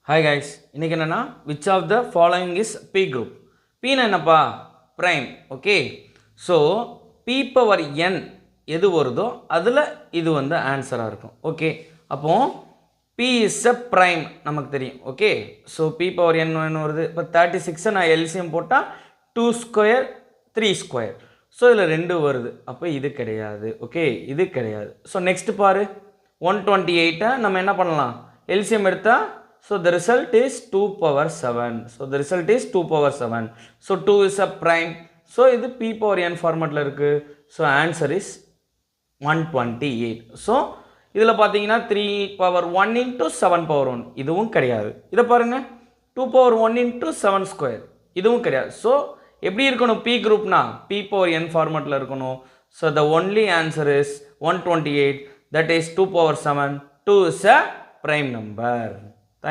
Hi guys, இன்னைக்கு என்னன்னா which of the following is P group? P னா என்னப்பா? Prime, okay? So, P power n எது வருதோ அதில் இது வந்து ஆன்சராக இருக்கும் ஓகே அப்போ P is a prime நமக்கு தெரியும் okay so P power n என்ன வருது இப்போ 36 நான் எல்சிஎம் போட்டால் 2 ஸ்கொயர் 3 ஸ்கொயர் ஸோ இதில் 2 வருது அப்போ இது கிடையாது ஓகே இது கிடையாது ஸோ நெக்ஸ்ட் பாரு 128 நம்ம என்ன பண்ணலாம் எல்சிஎம் எடுத்தால் so the result is 2 power 7 so the result is 2 power 7 so 2 is a prime so இது P power n formatல இருக்கு so answer is 128 so இதில் பார்த்தீங்கன்னா 3 power 1 into 7 power 1 இதுவும் கிடையாது இதை பாருங்க 2 power 1 into 7 square இதுவும் கிடையாது so எப்படி இருக்கணும் P groupனா P power n formatல இருக்கணும் so the only answer is 128 that is 2 power 7 2 is a prime number